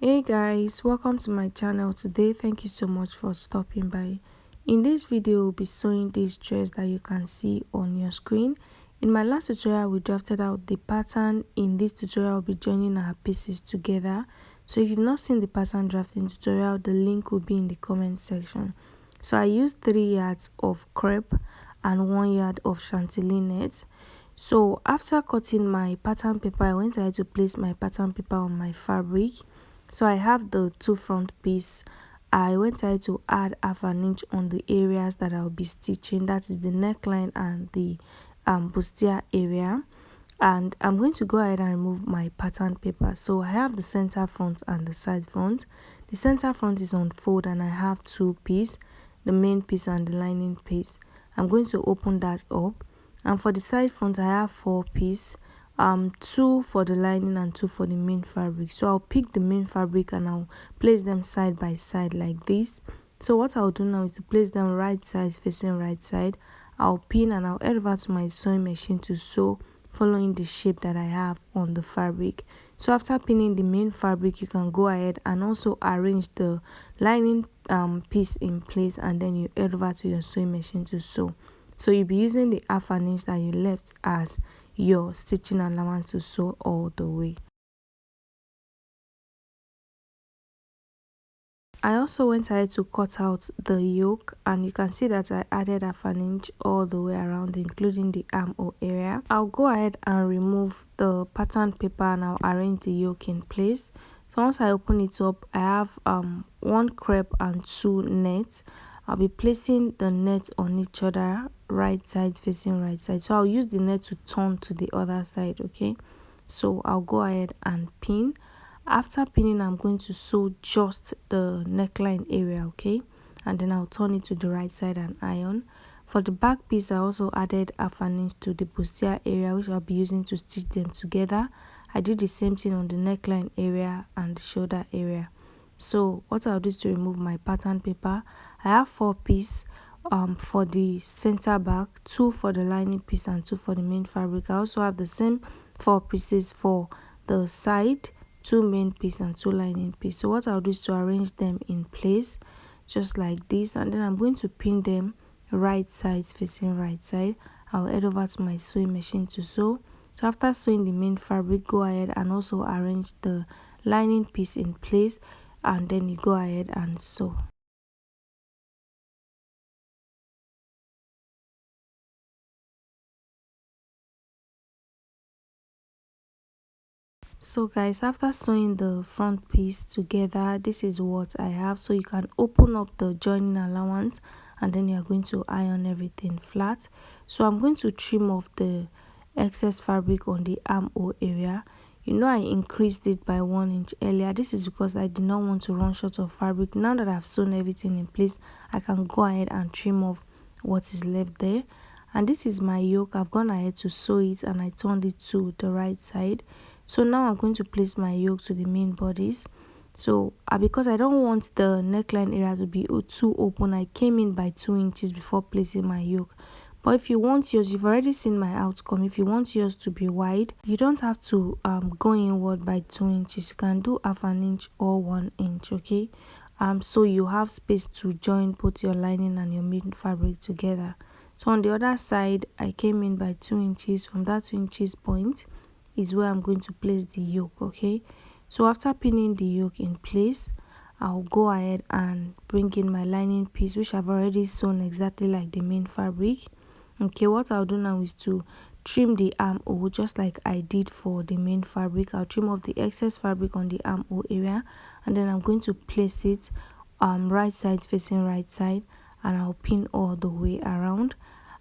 Hey guys, welcome to my channel. Today thank you so much for stopping by. In this video we'll be sewing this dress that you can see on your screen. In my last tutorial we drafted out the pattern. In this tutorial we'll be joining our pieces together. So if you've not seen the pattern drafting tutorial, the link will be in the comment section. So I used 3 yards of crepe and 1 yard of chantilly net. So after cutting my pattern paper, I went ahead to place my pattern paper on my fabric. So I have the two front piece. I went ahead to add half an inch on the areas that I'll be stitching, that is the neckline and the bustier area. And I'm going to go ahead and remove my pattern paper. So I have the center front and the side front. The center front is on fold and I have two pieces, the main piece and the lining piece. I'm going to open that up, and for the side front I have 4 pieces, 2 for the lining and 2 for the main fabric. So I'll pick the main fabric and I'll place them side by side like this. So what I'll do now is to place them right side facing right side. I'll pin and I'll head over to my sewing machine to sew, following the shape that I have on the fabric. So after pinning the main fabric, you can go ahead and also arrange the lining piece in place, and then you head over to your sewing machine to sew. So you'll be using the half an inch that you left as your stitching allowance to sew all the way. I also went ahead to cut out the yoke, and you can see that I added half an inch all the way around, including the armhole area. I'll go ahead and remove the pattern paper and I'll arrange the yoke in place. So once I open it up, I have 1 crepe and 2 nets. I'll be placing the net on each other, right side facing right side. So I'll use the net to turn to the other side. Okay, so I'll go ahead and pin. After pinning, I'm going to sew just the neckline area, okay, and then I'll turn it to the right side and iron. For the back piece, I also added half an inch to the bustier area, which I'll be using to stitch them together. I did the same thing on the neckline area and the shoulder area. So what I'll do is to remove my pattern paper. I have 4 pieces for the center back, 2 for the lining piece and 2 for the main fabric. I also have the same 4 pieces for the side, 2 main piece and 2 lining piece. So what I'll do is to arrange them in place just like this, and then I'm going to pin them right sides facing right side. I'll head over to my sewing machine to sew. So after sewing the main fabric, go ahead and also arrange the lining piece in place, and then you go ahead and sew. So guys, after sewing the front piece together, this is what I have. So you can open up the joining allowance, and then you're going to iron everything flat. So I'm going to trim off the excess fabric on the armhole area. You know, I increased it by 1 inch earlier. This is because I did not want to run short of fabric. Now that I've sewn everything in place, I can go ahead and trim off what is left there. And this is my yoke. I've gone ahead to sew it and I turned it to the right side. So now I'm going to place my yoke to the main bodice. So because I don't want the neckline area to be too open, I came in by 2 inches before placing my yoke. But if you want yours, you've already seen my outcome. If you want yours to be wide, you don't have to go inward by 2 inches. You can do half an inch or 1 inch, okay? So you have space to join both your lining and your main fabric together. So on the other side, I came in by 2 inches. From that 2 inches point is where I'm going to place the yoke, okay? So after pinning the yoke in place, I'll go ahead and bring in my lining piece, which I've already sewn exactly like the main fabric. Okay, what I'll do now is to trim the armhole just like I did for the main fabric. I'll trim off the excess fabric on the armhole area, and then I'm going to place it right side facing right side, and I'll pin all the way around.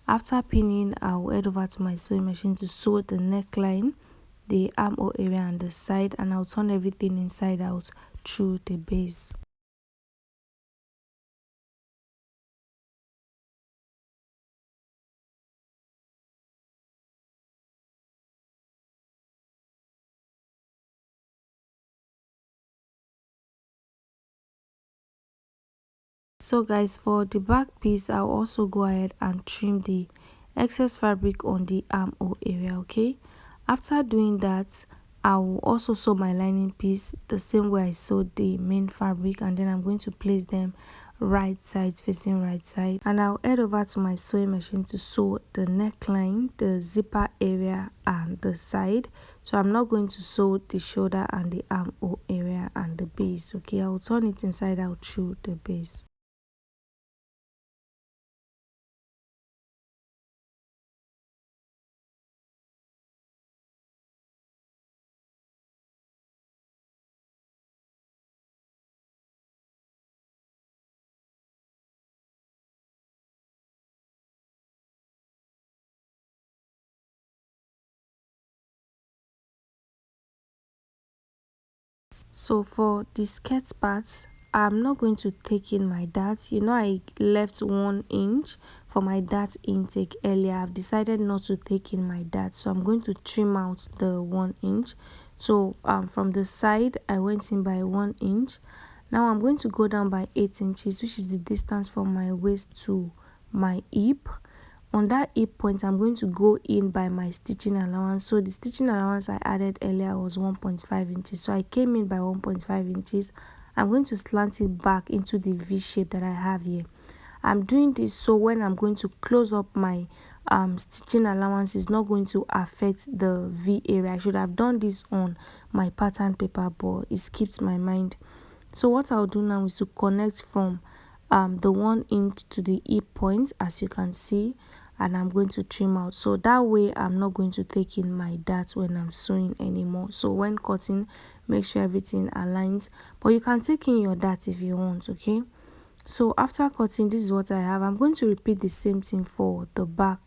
After pinning, I'll head over to my sewing machine to sew the neckline, the armhole area and the side, and I'll turn everything inside out through the base. So guys, for the back piece, I'll also go ahead and trim the excess fabric on the armhole area, okay? After doing that, I will also sew my lining piece the same way I sewed the main fabric, and then I'm going to place them right sides facing right side, and I'll head over to my sewing machine to sew the neckline, the zipper area and the side. So I'm not going to sew the shoulder and the armhole area and the base. Okay, I'll turn it inside out through the base. So for the skirt parts, I'm not going to take in my dart. I left 1 inch for my dart intake earlier. I've decided not to take in my dart, so I'm going to trim out the 1 inch. So from the side I went in by 1 inch. Now I'm going to go down by 8 inches, which is the distance from my waist to my hip. On that hip point, I'm going to go in by my stitching allowance. So the stitching allowance I added earlier was 1.5 inches, so I came in by 1.5 inches. I'm going to slant it back into the V shape that I have here. I'm doing this so when I'm going to close up my stitching allowance, is not going to affect the V area. I should have done this on my pattern paper, but it skipped my mind. So what I'll do now is to connect from the 1 inch to the hip point, as you can see, and I'm going to trim out. So that way I'm not going to take in my dart when I'm sewing anymore. So when cutting, make sure everything aligns, but you can take in your dart if you want. Okay, so after cutting, this is what I have. I'm going to repeat the same thing for the back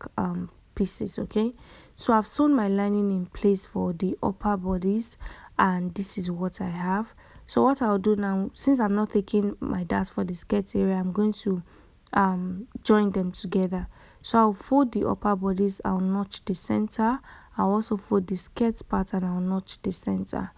pieces. Okay, so I've sewn my lining in place for the upper bodice, and this is what I have. So what I'll do now, since I'm not taking my dart for the skirt area, I'm going to join them together. So I'll fold the upper bodice, I'll notch the center, I'll also fold the skirt part, and I'll notch the center.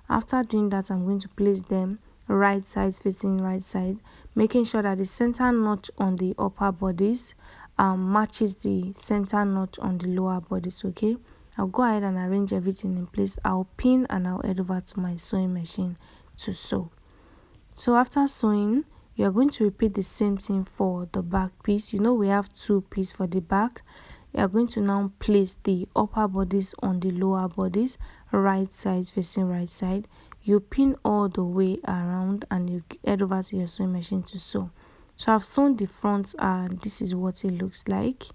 After doing that, I'm going to place them right sides facing right side, making sure that the center notch on the upper bodice matches the center notch on the lower bodice. Okay, I'll go ahead and arrange everything in place. I'll pin and I'll head over to my sewing machine to sew. So after sewing, you are going to repeat the same thing for the back piece. We have two pieces for the back. You are going to now place the upper bodice on the lower bodice, right side facing right side. You pin all the way around and you head over to your sewing machine to sew. So I've sewn the front and this is what it looks like.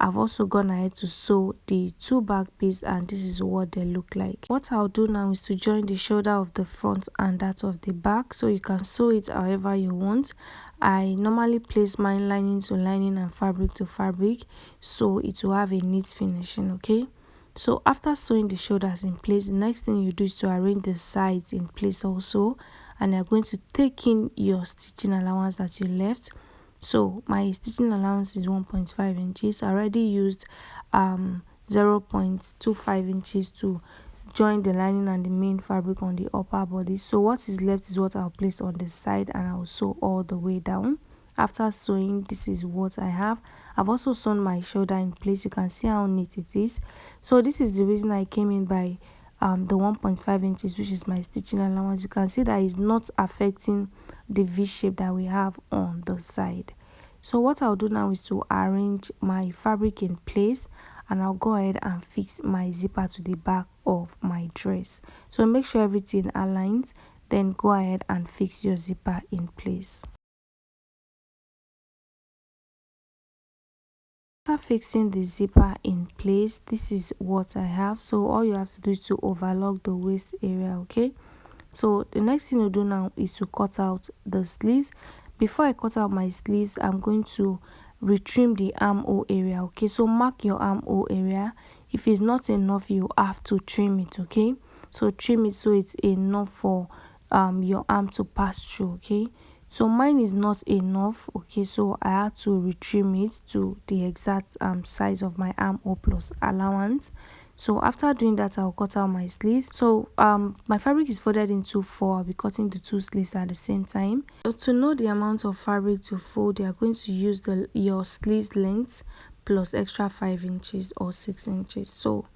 I've also gone ahead to sew the two back pieces and this is what they look like. What I'll do now is to join the shoulder of the front and that of the back, so you can sew it however you want. I normally place my lining to lining and fabric to fabric, so it will have a neat finishing. Okay, so after sewing the shoulders in place, the next thing you do is to arrange the sides in place also, and you're going to take in your stitching allowance that you left. So my stitching allowance is 1.5 inches. I already used 0.25 inches to join the lining and the main fabric on the upper body. So what is left is what I'll place on the side and I'll sew all the way down. After sewing, this is what I have. I've also sewn my shoulder in place. You can see how neat it is. So this is the reason I came in by the 1.5 inches, which is my stitching allowance. You can see that it's not affecting the V shape that we have on the side. So what I'll do now is to arrange my fabric in place, and I'll go ahead and fix my zipper to the back of my dress. So make sure everything aligns, then go ahead and fix your zipper in place. After fixing the zipper in place, this is what I have. So all you have to do is to overlock the waist area. Okay, so the next thing to do now is to cut out the sleeves. Before I cut out my sleeves, I'm going to retrim the armhole area. Okay, so mark your armhole area. If it's not enough, you have to trim it. Okay, so trim it so it's enough for your arm to pass through. Okay, so mine is not enough. Okay, so I had to retrim it to the exact size of my armhole plus allowance. So after doing that, I'll cut out my sleeves. So my fabric is folded into four. I'll be cutting the two sleeves at the same time. So to know the amount of fabric to fold, you are going to use your sleeves length plus extra 5 inches or 6 inches. So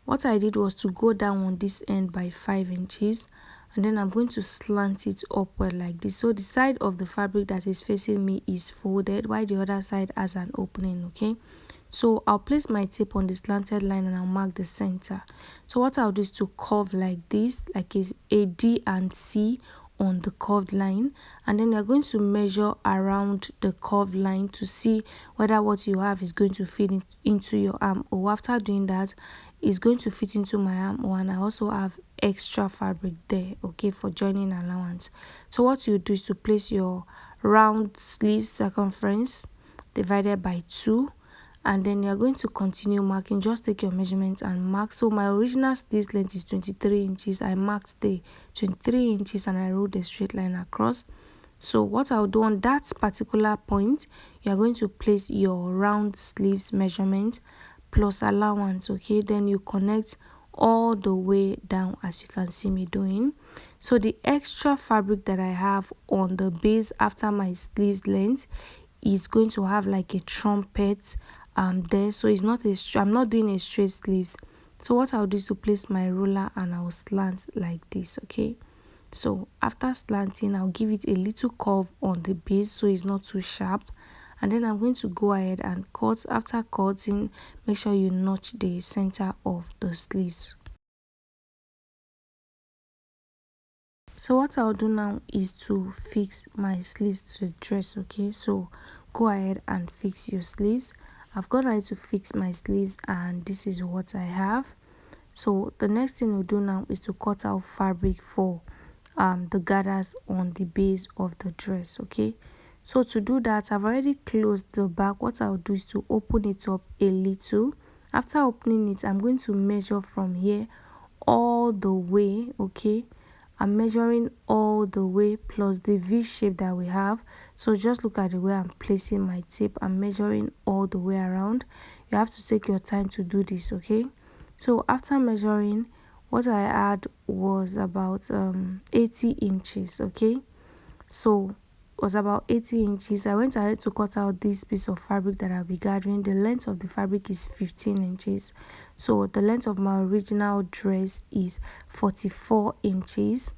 what I did was to go down on this end by 5 inches, and then I'm going to slant it upward like this. So the side of the fabric that is facing me is folded while the other side has an opening. Okay, so I'll place my tape on the slanted line and I'll mark the center. So what I'll do is to curve like this, like is a D and C on the curved line, and then you're going to measure around the curved line to see whether what you have is going to fit into your armhole. After doing that, it's going to fit into my armhole, and I also have extra fabric there, okay, for joining allowance. So what you do is to place your round sleeve circumference divided by 2, and then you're going to continue marking. Just take your measurements and mark. So my original sleeve length is 23 inches. I marked the 23 inches and I wrote a straight line across. So what I'll do on that particular point, you're going to place your round sleeves measurement plus allowance. Okay, then you connect all the way down as you can see me doing. So the extra fabric that I have on the base after my sleeves length is going to have like a trumpet there, so it's not I'm not doing a straight sleeves. So what I'll do is to place my ruler and I'll slant like this. Okay, so after slanting, I'll give it a little curve on the base so it's not too sharp, and then I'm going to go ahead and cut. After cutting, make sure you notch the center of the sleeves. So what I'll do now is to fix my sleeves to the dress. Okay, so go ahead and fix your sleeves. I've gone ahead to fix my sleeves and this is what I have. So the next thing we'll do now is to cut out fabric for the gathers on the base of the dress. Okay, so to do that, I've already closed the back. What I'll do is to open it up a little. After opening it, I'm going to measure from here all the way. Okay, I'm measuring all the way plus the V shape that we have. So just look at the way I'm placing my tape. I'm measuring all the way around. You have to take your time to do this. Okay, so after measuring, what I had was about 80 inches. Okay, so it was about 80 inches. I went ahead to cut out this piece of fabric that I'll be gathering. The length of the fabric is 15 inches. So the length of my original dress is 44 inches.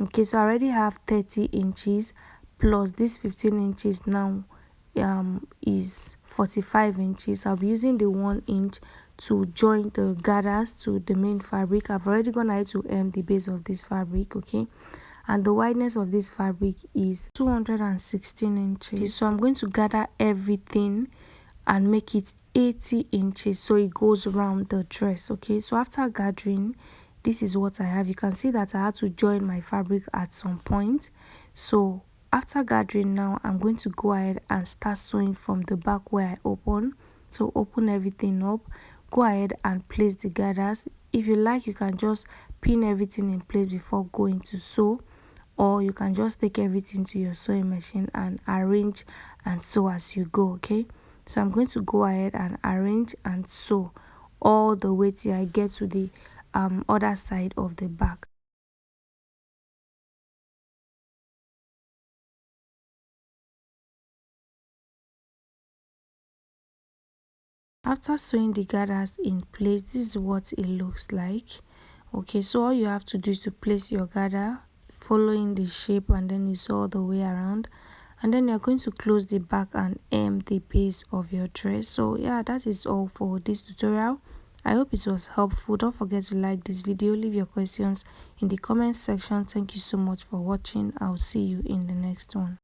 Okay, so I already have 30 inches plus this 15 inches now is 45 inches. I'll be using the 1 inch to join the gathers to the main fabric. I've already gone ahead to hem the base of this fabric. Okay, and the wideness of this fabric is 216 inches. So I'm going to gather everything and make it 80 inches so it goes around the dress. Okay, so after gathering, this is what I have. You can see that I had to join my fabric at some point. So after gathering now, I'm going to go ahead and start sewing from the back where I open. So open everything up, go ahead and place the gathers. If you like, you can just pin everything in place before going to sew, or you can just take everything to your sewing machine and arrange and sew as you go. Okay, so I'm going to go ahead and arrange and sew all the way till I get to the other side of the back. After sewing the gathers in place, this is what it looks like. Okay, so all you have to do is to place your gather following the shape, and then you sew all the way around, and then you're going to close the back and hem the base of your dress. So yeah, that is all for this tutorial. I hope it was helpful. Don't forget to like this video, leave your questions in the comment section. Thank you so much for watching. I'll see you in the next one.